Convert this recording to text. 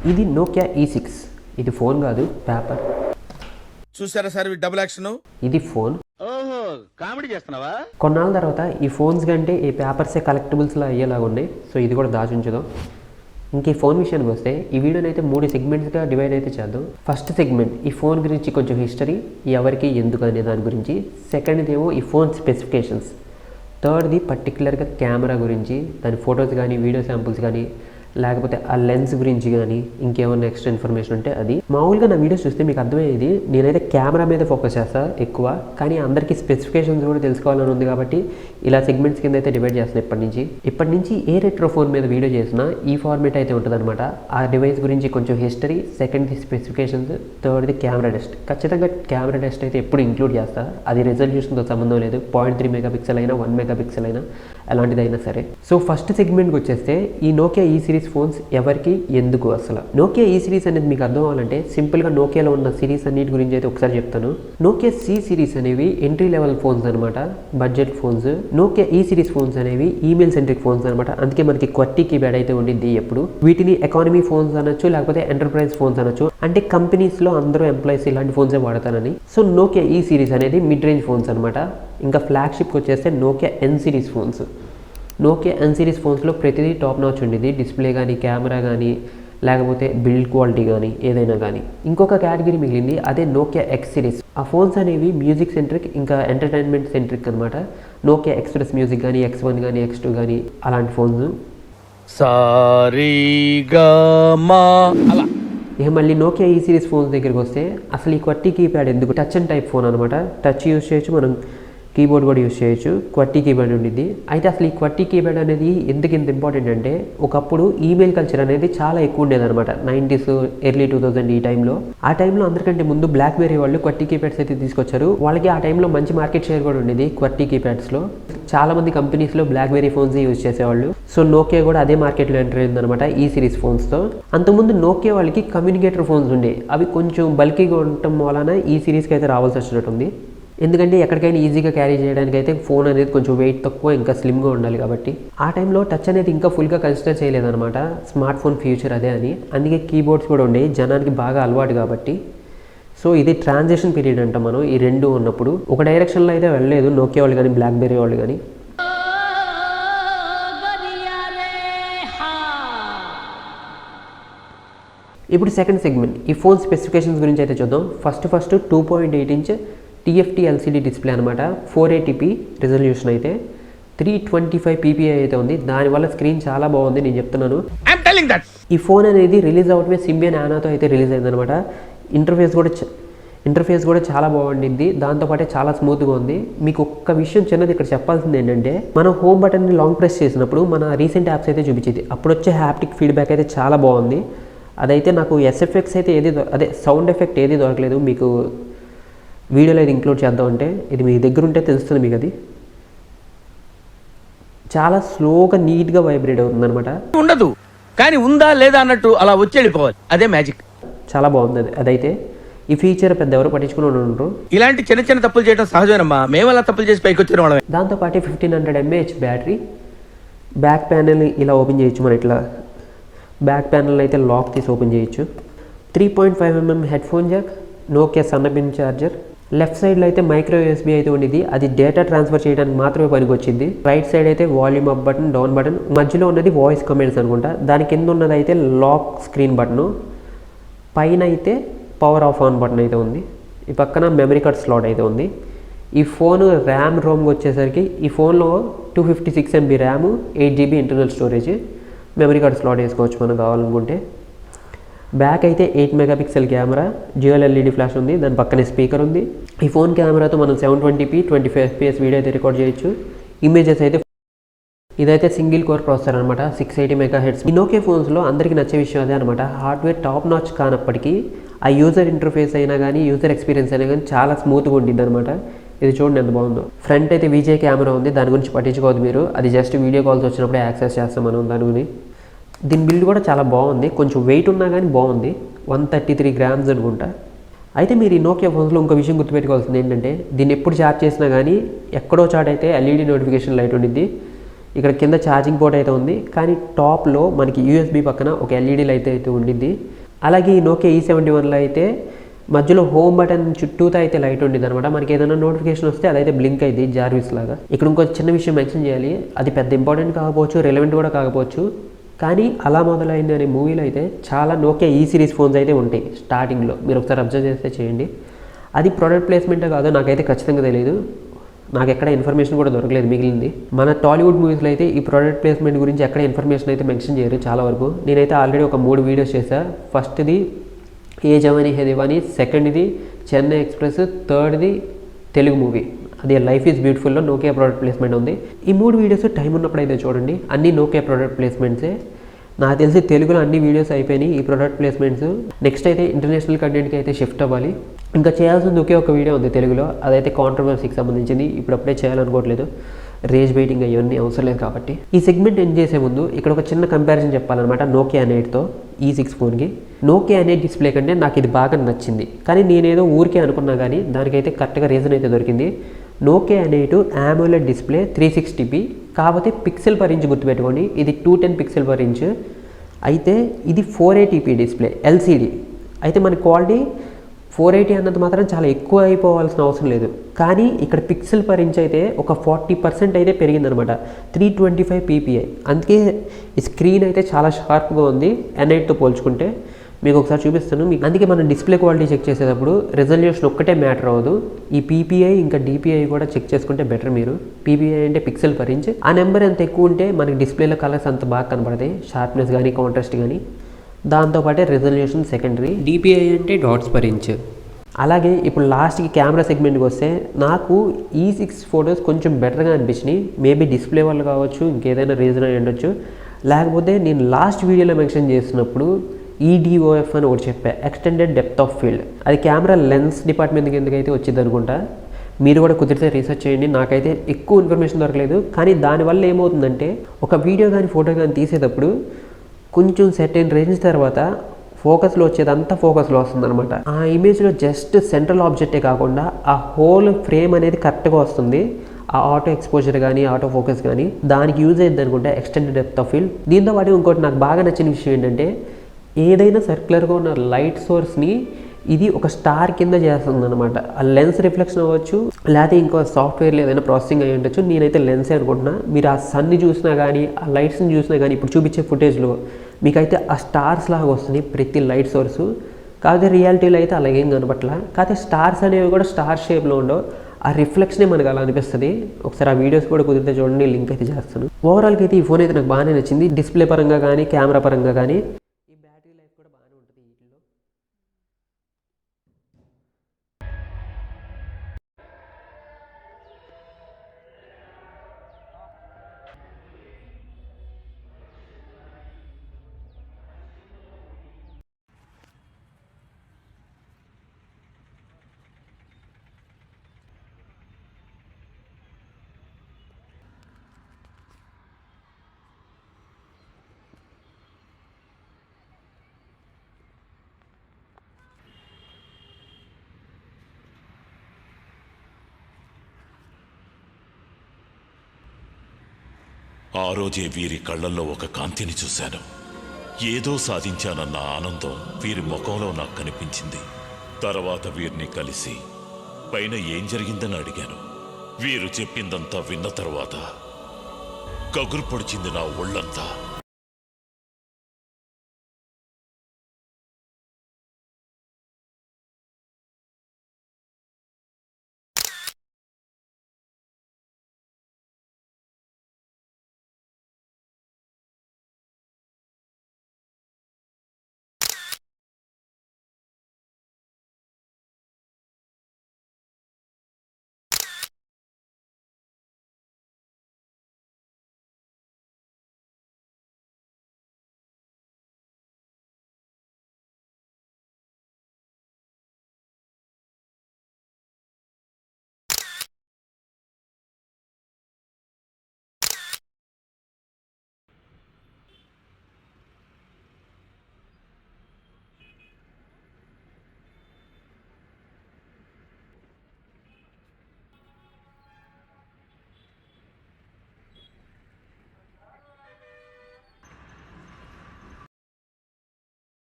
ఇది Nokia E6. ఇది phone కాదు, పేపర్. చూసారా సార్ డబుల్ యాక్షన్. ఇది ఫోన్. ఓహో, కామెడీ చేస్తున్నావా? కొన్నాళ్ళ తర్వాత ఈ ఫోన్స్ కంటే ఈ పేపర్సే కలెక్టబుల్స్లో అయ్యేలాగా ఉన్నాయి. సో ఇది కూడా దాచుంచుదాం. ఇంక ఈ ఫోన్ విషయానికి వస్తే ఈ వీడియోని అయితే 3 సెగ్మెంట్స్గా డివైడ్ అయితే చేద్దాం. ఫస్ట్ సెగ్మెంట్ ఈ ఫోన్ గురించి కొంచెం హిస్టరీ, ఎవరికి ఎందుకు అనే దాని గురించి. సెకండ్ది ఏమో ఈ ఫోన్ స్పెసిఫికేషన్స్. థర్డ్ది పర్టికులర్గా కెమెరా గురించి, దాని ఫొటోస్ కానీ వీడియో శాంపుల్స్ కానీ, లేకపోతే ఆ లెన్స్ గురించి కానీ ఇంకేమన్నా ఎక్స్ట్రా ఇన్ఫర్మేషన్ ఉంటే అది. మామూలుగా నా వీడియోస్ చూస్తే మీకు అర్థమయ్యేది నేనైతే కెమెరా మీద ఫోకస్ చేస్తాను ఎక్కువ, కానీ అందరికీ స్పెసిఫికేషన్స్ కూడా తెలుసుకోవాలని ఉంది కాబట్టి ఇలా సెగ్మెంట్స్ కింద అయితే డివైడ్ చేస్తాను. ఇప్పటి నుంచి ఏ రెట్రో ఫోన్ మీద వీడియో చేసినా ఈ ఫార్మేట్ అయితే ఉంటుంది అనమాట. ఆ డివైస్ గురించి కొంచెం హిస్టరీ, సెకండ్ది స్పెసిఫికేషన్స్, థర్డ్ది కెమెరా టెస్ట్. ఖచ్చితంగా కెమెరా టెస్ట్ అయితే ఎప్పుడు ఇంక్లూడ్ చేస్తా. అది రెజల్యూషన్తో సంబంధం లేదు, 0.3 మెగాపిక్సెల్ అయినా 1 మెగాపిక్సెల్ అయినా ఎలాంటిదైనా సరే. సో ఫస్ట్ సెగ్మెంట్కి వచ్చేస్తే ఈ నోకియా ఈ సిరీస్ ఫోన్స్ ఎవరికి ఎందుకు అసలు. నోకియా ఈ సిరీస్ అనేది మీకు అర్థం అవ్వాలంటే సింపుల్గా నోకియాలో ఉన్న సిరీస్ అన్నిటి గురించి అయితే ఒకసారి చెప్తాను. నోకియా సి సిరీస్ అనేవి ఎంట్రీ లెవెల్ ఫోన్స్ అనమాట, బడ్జెట్ ఫోన్స్. నోకియా ఈ సిరీస్ ఫోన్స్ అనేవి ఈమెయిల్ సెంట్రిక్ ఫోన్స్ అనమాట. అందుకే మనకి QWERTY కీప్యాడ్ అయితే ఉండింది ఎప్పుడు. వీటిని ఎకానమీ ఫోన్స్ అనొచ్చు, లేకపోతే ఎంటర్ప్రైజ్ ఫోన్స్ అనొచ్చు. అంటే కంపెనీస్లో అందరూ ఎంప్లాయీస్ ఇలాంటి ఫోన్సే వాడతారని. సో నోకియా ఈ సిరీస్ అనేది మిడ్ రేంజ్ ఫోన్స్ అనమాట. ఇంకా ఫ్లాగ్షిప్కి వచ్చేస్తే నోకియా ఎన్ సిరీస్ ఫోన్స్. నోకియా ఎన్ సిరీస్ ఫోన్స్లో ప్రతిదీ టాప్ నాచ్ ఉండేది. డిస్ప్లే కానీ, కెమెరా కానీ, లేకపోతే బిల్డ్ క్వాలిటీ కానీ, ఏదైనా కానీ. ఇంకొక కేటగిరీ మిగిలింది, అదే నోకియా ఎక్స్ సిరీస్. ఆ ఫోన్స్ అనేవి మ్యూజిక్ సెంట్రిక్, ఇంకా ఎంటర్టైన్మెంట్ సెంట్రిక్ అనమాట. నోకియా ఎక్స్ప్రెస్ మ్యూజిక్ కానీ, X1 కానీ, X2 కానీ అలాంటి ఫోన్స్. ఇక మళ్ళీ నోకియా ఈ సిరీస్ ఫోన్స్ దగ్గరికి వస్తే అసలు ఈ QWERTY కీప్యాడ్ ఎందుకు? టచ్ అండ్ టైప్ ఫోన్ అనమాట. టచ్ యూజ్ చేయొచ్చు, మనం కీబోర్డ్ కూడా యూజ్ చేయొచ్చు. QWERTY కీప్యాడ్ ఉండిద్ది. అయితే అసలు ఈ QWERTY కీప్యాడ్ అనేది ఎందుకు ఇంత ఇంపార్టెంట్ అంటే, ఒకప్పుడు ఈమెయిల్ కల్చర్ అనేది చాలా ఎక్కువ ఉండేదన్నమాట. 90s, ఎర్లీ 2000 ఈ టైంలో. ఆ టైంలో అందరికంటే ముందు బ్లాక్బెర్రీ వాళ్ళు QWERTY కీప్యాడ్స్ అయితే తీసుకొచ్చారు. వాళ్ళకి ఆ టైంలో మంచి మార్కెట్ షేర్ కూడా ఉండేది QWERTY కీప్యాడ్స్లో. చాలా మంది కంపెనీస్లో బ్లాక్బెర్రీ ఫోన్స్ యూజ్ చేసేవాళ్ళు. సో నోకియా కూడా అదే మార్కెట్లో ఎంటర్ అయిందనమాట ఈ సిరీస్ ఫోన్స్తో. అంతకుముందు నోకియా వాళ్ళకి కమ్యూనికేటర్ ఫోన్స్ ఉండే, అవి కొంచెం బల్కీగా ఉండటం వలన ఈ సిరీస్కి అయితే రావాల్సి వచ్చినట్టుంది. ఎందుకంటే ఎక్కడికైనా ఈజీగా క్యారీ చేయడానికి అయితే ఫోన్ అనేది కొంచెం వెయిట్ తక్కువ, ఇంకా స్లిమ్గా ఉండాలి కాబట్టి. ఆ టైంలో టచ్ అనేది ఇంకా ఫుల్గా కన్సిడర్ చేయలేదన్నమాట. స్మార్ట్ ఫోన్ ఫ్యూచర్ అదే అని. అందుకే కీబోర్డ్స్ కూడా ఉండే, జనానికి బాగా అలవాటు కాబట్టి. సో ఇది ట్రాన్సిషన్ పీరియడ్ అంట మనం ఈ రెండు ఉన్నప్పుడు. ఒక డైరెక్షన్లో అయితే వెళ్ళలేదు నోకియా వాళ్ళు కానీ, బ్లాక్బెర్రీ వాళ్ళు కానీ. ఇప్పుడు సెకండ్ సెగ్మెంట్ ఈ ఫోన్ స్పెసిఫికేషన్స్ గురించి అయితే చూద్దాం. First 2.8 inch TFT LCD display అనమాట. 480p రెజల్యూషన్ అయితే, 325 ppi అయితే ఉంది. దానివల్ల స్క్రీన్ చాలా బాగుంది, నేను చెప్తున్నాను. ఈ ఫోన్ అనేది రిలీజ్ అవటమే Symbian Nanoతో అయితే రిలీజ్ అయిందనమాట. ఇంటర్ఫేస్ కూడా చాలా బాగుండింది. దాంతోపాటే చాలా స్మూత్గా ఉంది. మీకు ఒక్క విషయం చిన్నది ఇక్కడ చెప్పాల్సింది ఏంటంటే, మనం హోమ్ బటన్ని లాంగ్ ప్రెస్ చేసినప్పుడు మన రీసెంట్ యాప్స్ అయితే చూపించేది. అప్పుడు వచ్చే హ్యాప్టిక్ ఫీడ్బ్యాక్ అయితే చాలా బాగుంది. అదైతే నాకు SFX అయితే సౌండ్ ఎఫెక్ట్ ఏది దొరకలేదు. మీకు వీడియోలో ఇది ఇంక్లూడ్ చేద్దామంటే, ఇది మీ దగ్గర ఉంటే తెలుస్తుంది మీకు. అది చాలా స్లోగా నీట్గా వైబ్రేట్ అవుతుంది అనమాట. ఉండదు కానీ ఉందా లేదా అన్నట్టు అలా వచ్చి వెళ్ళిపోవాలి, అదే మ్యాజిక్. చాలా బాగుంది అది. అదైతే ఈ ఫీచర్ పెద్ద ఎవరు పట్టించుకుని ఉండరు. ఇలాంటి చిన్న తప్పులు చేయడం సహజమేనమ్మా, మేము అలా తప్పులు చేసి పైకి వచ్చిన వాళ్ళమే. దాంతోపాటు 1500 mAh బ్యాటరీ. బ్యాక్ ప్యానెల్ ఇలా ఓపెన్ చేయొచ్చు. మనం ఇట్లా బ్యాక్ ప్యానెల్ అయితే లాక్ తీసి ఓపెన్ చేయొచ్చు. 3.5mm headphone jack, Nokia సన్నబిన్ ఛార్జర్. లెఫ్ట్ సైడ్లో అయితే మైక్రో USB అయితే ఉండేది, అది డేటా ట్రాన్స్ఫర్ చేయడానికి మాత్రమే పనికి వచ్చింది. రైట్ సైడ్ అయితే volume up button, down button. మధ్యలో ఉన్నది వాయిస్ కమాండ్స్ అనుకుంటా. దాని కింద ఉన్నది అయితే లాక్ స్క్రీన్ బటను. పైన అయితే పవర్ ఆఫ్ ఆన్ బటన్ అయితే ఉంది. ఈ పక్కన మెమరీ కార్డ్ స్లాట్ అయితే ఉంది. ఈ ఫోన్ ర్యామ్ రోమ్కి వచ్చేసరికి ఈ ఫోన్లో 256 MB RAM, 8 GB internal storage. Memory card slot వేసుకోవచ్చు మనం కావాలనుకుంటే. బ్యాక్ అయితే 8 megapixel camera, dual LED flash ఉంది. దాని పక్కనే స్పీకర్ ఉంది. ఈ ఫోన్ కెమెరాతో మనం 720p 25 fps వీడియో అయితే రికార్డ్ చేయొచ్చు. ఇమేజెస్ అయితే ఇదైతే సింగిల్ కోర్ ప్రాసెసర్ అనమాట, 680 MHz. ఈ నోకియా ఫోన్స్లో అందరికీ నచ్చే విషయం అదే అనమాట. హార్డ్వేర్ టాప్ నాచ్ కానప్పటికీ ఆ యూజర్ ఇంటర్ఫేస్ అయినా కానీ, యూజర్ ఎక్స్పీరియన్స్ అయినా కానీ చాలా స్మూత్గా ఉండిద్ది అనమాట. ఇది చూడండి ఎంత బాగుందో. ఫ్రంట్ అయితే VGA కెమెరా ఉంది, దాని గురించి పట్టించుకోవద్దు మీరు. అది జస్ట్ వీడియో కాల్స్ వచ్చినప్పుడే యాక్సెస్ చేస్తాం మనం దాని గురించి. దీని బిల్డ్ కూడా చాలా బాగుంది, కొంచెం వెయిట్ ఉన్నా కానీ బాగుంది. 133 grams అనుకుంటా. అయితే మీరు ఈ నోకియా ఫోన్స్లో ఇంకో విషయం గుర్తుపెట్టుకోవాల్సింది ఏంటంటే, దీన్ని ఎప్పుడు ఛార్జ్ చేసినా కానీ ఎక్కడో చాట్ అయితే LED నోటిఫికేషన్ లైట్ ఉండిద్ది. ఇక్కడ కింద ఛార్జింగ్ పోర్ట్ అయితే ఉంది, కానీ టాప్లో మనకి USB పక్కన ఒక LED లైట్ అయితే ఉండిద్ది. అలాగే ఈ నోకియా E71లో అయితే మధ్యలో హోమ్ బటన్ చుట్టూతో అయితే లైట్ ఉండేది అనమాట. మనకి ఏదైనా నోటిఫికేషన్ వస్తే అదైతే బ్లింక్ అయింది జార్విస్ లాగా. ఇక్కడ ఇంకో చిన్న విషయం మెన్షన్ చేయాలి, అది పెద్ద ఇంపార్టెంట్ కాకపోవచ్చు, రెలవెంట్ కూడా కాకపోవచ్చు, కానీ అలా మొదలైంది అనే మూవీలో అయితే చాలా నోకియా ఈ సిరీస్ ఫోన్స్ అయితే ఉంటాయి స్టార్టింగ్లో. మీరు ఒకసారి అబ్జర్వ్ చేస్తే చేయండి. అది ప్రోడక్ట్ ప్లేస్మెంటే కాదో నాకైతే ఖచ్చితంగా తెలియదు, నాకు ఎక్కడ ఇన్ఫర్మేషన్ కూడా దొరకలేదు మిగిలింది. మన టాలీవుడ్ మూవీస్లో అయితే ఈ ప్రోడక్ట్ ప్లేస్మెంట్ గురించి ఎక్కడ ఇన్ఫర్మేషన్ అయితే మెన్షన్ చేయరు చాలా వరకు. నేనైతే ఆల్రెడీ ఒక 3 వీడియోస్ చేశాను. ఫస్ట్ది ఏ జవానీ హే దివానీ, సెకండ్ది చెన్నై ఎక్స్ప్రెస్, థర్డ్ది తెలుగు మూవీ అది లైఫ్ ఈజ్ బ్యూటిఫుల్లో నోకియా ప్రోడక్ట్ ప్లేస్మెంట్ ఉంది. ఈ 3 వీడియోస్ టైం ఉన్నప్పుడు అయితే చూడండి, అన్ని నోకియా ప్రోడక్ట్ ప్లేస్మెంట్సే. నాకు తెలిసి తెలుగులో అన్ని వీడియోస్ అయిపోయినాయి ఈ ప్రోడక్ట్ ప్లేస్మెంట్స్. నెక్స్ట్ అయితే ఇంటర్నేషనల్ కంటెంట్కి అయితే షిఫ్ట్ అవ్వాలి. ఇంకా చేయాల్సింది ఒకే ఒక వీడియో ఉంది తెలుగులో, అదైతే కాంట్రవర్సీకి సంబంధించింది. ఇప్పుడప్పుడే చేయాలనుకోవట్లేదు, రేజ్ వెయిటింగ్ అవన్నీ అవసరం లేదు కాబట్టి. ఈ సెగ్మెంట్ ఎండ్ చేసే ముందు ఇక్కడ ఒక చిన్న కంపారిజన్ చెప్పాలన్నమాట నోకియా N8తో E6 ఫోన్కి. నోకియా N8 డిస్ప్లే కంటే నాకు ఇది బాగా నచ్చింది, కానీ నేనేదో ఊరికే అనుకున్నా కానీ దానికైతే కరెక్ట్గా రీజన్ అయితే దొరికింది. Nokia N8 AMOLED display 360p, కాకపోతే పిక్సెల్ పర్ ఇంచ్ గుర్తుపెట్టుకోండి, ఇది 210 పిక్సెల్ పర్ ఇంచ్. అయితే ఇది 480p డిస్ప్లే LCD. అయితే మన క్వాలిటీ 480 అన్నది మాత్రం చాలా ఎక్కువ అయిపోవాల్సిన అవసరం లేదు, కానీ ఇక్కడ పిక్సెల్ పర్ ఇంచ్ అయితే ఒక 40% అయితే పెరిగిందనమాట, 325 ppi. అందుకే ఈ స్క్రీన్ అయితే చాలా షార్ప్గా ఉంది N8తో పోల్చుకుంటే. మీకు ఒకసారి చూపిస్తాను మీకు. అందుకే మనం డిస్ప్లే క్వాలిటీ చెక్ చేసేటప్పుడు రెజల్యూషన్ ఒక్కటే మ్యాటర్ అవ్వదు, ఈ PPI ఇంకా DPI కూడా చెక్ చేసుకుంటే బెటర్. మీరు PPI అంటే పిక్సెల్ పర్ ఇంచ్, ఆ నెంబర్ ఎంత ఎక్కువ ఉంటే మనకి డిస్ప్లేలో కలర్స్ అంత బాగా కనపడతాయి, షార్ప్నెస్ కానీ కాంట్రాస్ట్ కానీ. దాంతోపాటే రెజల్యూషన్ సెకండరీ. DPI అంటే డాట్స్ పర్ ఇంచ్. అలాగే ఇప్పుడు లాస్ట్కి కెమెరా సెగ్మెంట్కి వస్తే నాకు E6 ఫొటోస్ కొంచెం బెటర్గా అనిపించినాయి. మేబీ డిస్ప్లే వల్ల కావచ్చు, ఇంకేదైనా రీజన్ అయి ఉండొచ్చు, లేకపోతే నేను లాస్ట్ వీడియోలో మెన్షన్ చేసినప్పుడు EDOF అని ఒకటి చెప్పా, ఎక్స్టెండెడ్ డెప్త్ ఆఫ్ ఫీల్డ్. అది కెమెరా లెన్స్ డిపార్ట్మెంట్ కిందకైతే వచ్చింది అనుకుంటా. మీరు కూడా కుదిరితే రీసెర్చ్ చేయండి, నాకైతే ఎక్కువ ఇన్ఫర్మేషన్ దొరకలేదు. కానీ దానివల్ల ఏమవుతుందంటే ఒక వీడియో కానీ ఫోటో కానీ తీసేటప్పుడు కొంచెం సెర్టైన్ రేంజ్ తర్వాత ఫోకస్లో వచ్చేదంతా ఫోకస్లో వస్తుందన్నమాట. ఆ ఇమేజ్లో జస్ట్ సెంట్రల్ ఆబ్జెక్టే కాకుండా ఆ హోల్ ఫ్రేమ్ అనేది కరెక్ట్గా వస్తుంది. ఆ ఆటో ఎక్స్పోజర్ కానీ ఆటో ఫోకస్ కానీ దానికి యూజ్ అయ్యింది అనుకుంటే ఎక్స్టెండెడ్ డెప్త్ ఆఫ్ ఫీల్డ్. దీంతో పాటు ఇంకోటి నాకు బాగా నచ్చిన విషయం ఏంటంటే ఏదైనా సర్క్యులర్గా ఉన్న లైట్ సోర్స్ని ఇది ఒక స్టార్ కింద చేస్తుంది అనమాట. ఆ లెన్స్ రిఫ్లెక్షన్ అవ్వచ్చు, లేకపోతే ఇంకో సాఫ్ట్వేర్లో ఏదైనా ప్రాసెసింగ్ అయ్యి ఉండొచ్చు. నేనైతే లెన్సే అనుకుంటున్నా. మీరు ఆ సన్ని చూసినా కానీ ఆ లైట్స్ని చూసినా కానీ ఇప్పుడు చూపించే ఫుటేజ్లో మీకైతే ఆ స్టార్స్ లాగా వస్తుంది ప్రతి లైట్ సోర్సు. కాకపోతే రియాలిటీలో అయితే అలాగేం కనపట్ల. కాకపోతే స్టార్స్ అనేవి కూడా స్టార్ షేప్లో ఉండవు, ఆ రిఫ్లెక్షనే మనకు అలా అనిపిస్తుంది. ఒకసారి ఆ వీడియోస్ కూడా కుదిరితే చూడండి, లింక్ అయితే చేస్తాను. ఓవరాల్గా అయితే ఈ ఫోన్ అయితే నాకు బాగానే నచ్చింది, డిస్ప్లే పరంగా కానీ కెమెరా పరంగా కానీ. ఆ రోజే వీరి కళ్ళల్లో ఒక కాంతిని చూశాను. ఏదో సాధించానన్న ఆనందం వీరి ముఖంలో నాకు కనిపించింది. తర్వాత వీరిని కలిసి పైన ఏం జరిగిందని అడిగాను. వీరు చెప్పిందంతా విన్న తర్వాత కగురు పొడిచింది నా ఒళ్ళంతా.